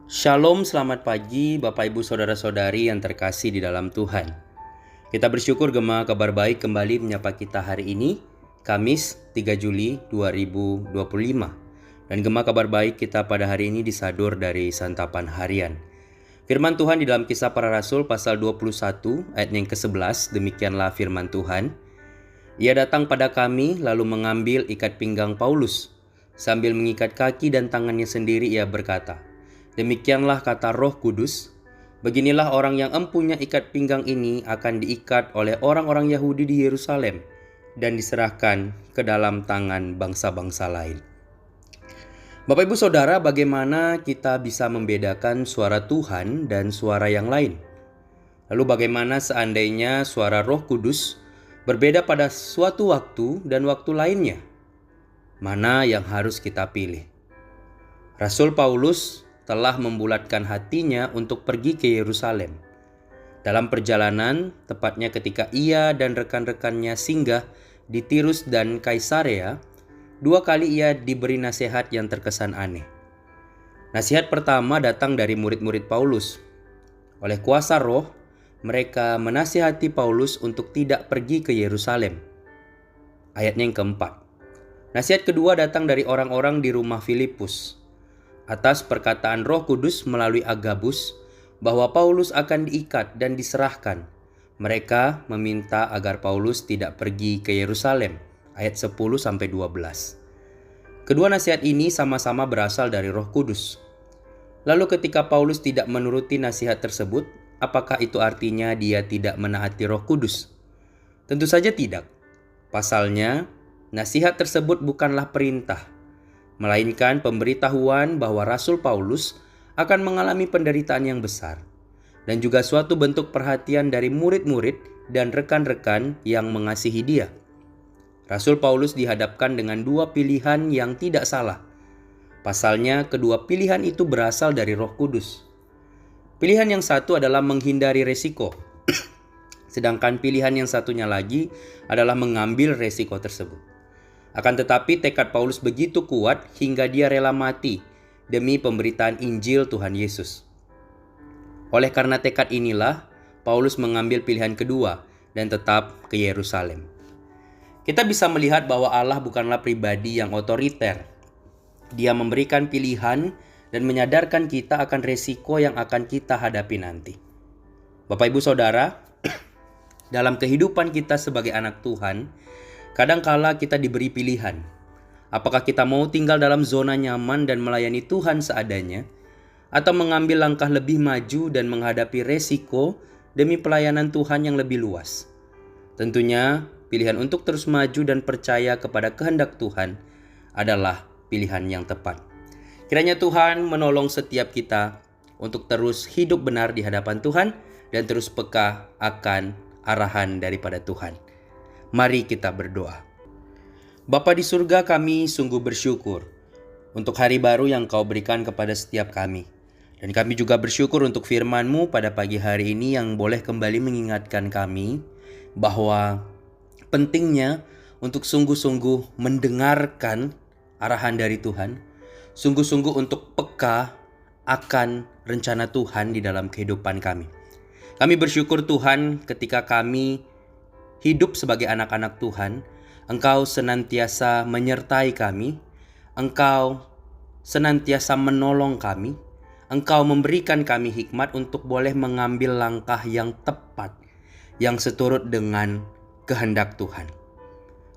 Shalom, selamat pagi Bapak Ibu Saudara-saudari yang terkasih di dalam Tuhan. Kita bersyukur Gema Kabar Baik kembali menyapa kita hari ini, Kamis 3 Juli 2025. Dan Gema Kabar Baik kita pada hari ini disadur dari santapan harian. Firman Tuhan di dalam Kisah Para Rasul pasal 21 ayat yang ke-11, demikianlah firman Tuhan. Ia datang pada kami lalu mengambil ikat pinggang Paulus. Sambil mengikat kaki dan tangannya sendiri ia berkata, "Demikianlah kata Roh Kudus, beginilah orang yang empunya ikat pinggang ini akan diikat oleh orang-orang Yahudi di Yerusalem dan diserahkan ke dalam tangan bangsa-bangsa lain." Bapak Ibu Saudara, bagaimana kita bisa membedakan suara Tuhan dan suara yang lain? Lalu bagaimana seandainya suara Roh Kudus berbeda pada suatu waktu dan waktu lainnya? Mana yang harus kita pilih? Rasul Paulus telah membulatkan hatinya untuk pergi ke Yerusalem. Dalam perjalanan, tepatnya ketika ia dan rekan-rekannya singgah di Tirus dan Kaisarea, 2 kali ia diberi nasihat yang terkesan aneh. Nasihat pertama datang dari murid-murid Paulus. Oleh kuasa Roh, mereka menasihati Paulus untuk tidak pergi ke Yerusalem. Ayatnya yang keempat. Nasihat kedua datang dari orang-orang di rumah Filipus. Atas perkataan Roh Kudus melalui Agabus bahwa Paulus akan diikat dan diserahkan, mereka meminta agar Paulus tidak pergi ke Yerusalem. Ayat 10-12. Kedua nasihat ini sama-sama berasal dari Roh Kudus. Lalu ketika Paulus tidak menuruti nasihat tersebut, apakah itu artinya dia tidak menaati Roh Kudus? Tentu saja tidak. Pasalnya, nasihat tersebut bukanlah perintah, melainkan pemberitahuan bahwa Rasul Paulus akan mengalami penderitaan yang besar, dan juga suatu bentuk perhatian dari murid-murid dan rekan-rekan yang mengasihi dia. Rasul Paulus dihadapkan dengan 2 pilihan yang tidak salah. Pasalnya, kedua pilihan itu berasal dari Roh Kudus. Pilihan yang satu adalah menghindari resiko, sedangkan pilihan yang satunya lagi adalah mengambil resiko tersebut. Akan tetapi tekad Paulus begitu kuat hingga dia rela mati demi pemberitaan Injil Tuhan Yesus. Oleh karena tekad inilah, Paulus mengambil pilihan kedua dan tetap ke Yerusalem. Kita bisa melihat bahwa Allah bukanlah pribadi yang otoriter. Dia memberikan pilihan dan menyadarkan kita akan resiko yang akan kita hadapi nanti. Bapak Ibu Saudara, dalam kehidupan kita sebagai anak Tuhan, kadangkala kita diberi pilihan. Apakah kita mau tinggal dalam zona nyaman dan melayani Tuhan seadanya, atau mengambil langkah lebih maju dan menghadapi resiko demi pelayanan Tuhan yang lebih luas? Tentunya, pilihan untuk terus maju dan percaya kepada kehendak Tuhan adalah pilihan yang tepat. Kiranya Tuhan menolong setiap kita untuk terus hidup benar di hadapan Tuhan dan terus peka akan arahan daripada Tuhan. Mari kita berdoa. Bapa di surga, kami sungguh bersyukur untuk hari baru yang Kau berikan kepada setiap kami. Dan kami juga bersyukur untuk firman-Mu pada pagi hari ini yang boleh kembali mengingatkan kami bahwa pentingnya untuk sungguh-sungguh mendengarkan arahan dari Tuhan, sungguh-sungguh untuk peka akan rencana Tuhan di dalam kehidupan kami. Kami bersyukur Tuhan ketika kami hidup sebagai anak-anak Tuhan, Engkau senantiasa menyertai kami, Engkau senantiasa menolong kami, Engkau memberikan kami hikmat untuk boleh mengambil langkah yang tepat, yang seturut dengan kehendak Tuhan.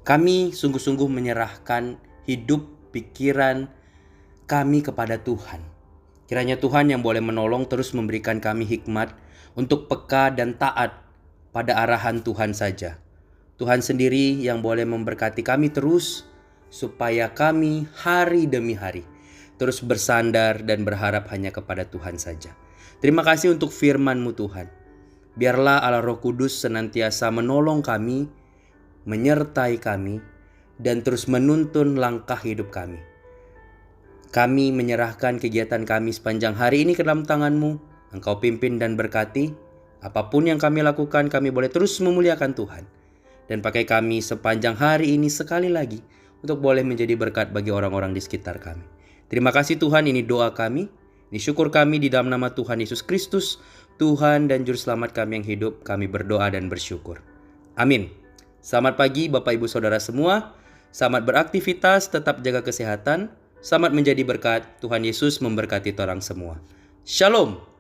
Kami sungguh-sungguh menyerahkan hidup, pikiran kami kepada Tuhan. Kiranya Tuhan yang boleh menolong terus memberikan kami hikmat untuk peka dan taat pada arahan Tuhan saja. Tuhan sendiri yang boleh memberkati kami terus, supaya kami hari demi hari terus bersandar dan berharap hanya kepada Tuhan saja. Terima kasih untuk firman-Mu Tuhan. Biarlah Allah Roh Kudus senantiasa menolong kami, menyertai kami, dan terus menuntun langkah hidup kami. Kami menyerahkan kegiatan kami sepanjang hari ini ke dalam tangan-Mu. Engkau pimpin dan berkati. Apapun yang kami lakukan, kami boleh terus memuliakan Tuhan. Dan pakai kami sepanjang hari ini sekali lagi untuk boleh menjadi berkat bagi orang-orang di sekitar kami. Terima kasih Tuhan, ini doa kami. Ini syukur kami di dalam nama Tuhan Yesus Kristus, Tuhan dan Juru Selamat kami yang hidup, kami berdoa dan bersyukur. Amin. Selamat pagi Bapak Ibu Saudara semua. Selamat beraktivitas, tetap jaga kesehatan. Selamat menjadi berkat. Tuhan Yesus memberkati orang semua. Shalom.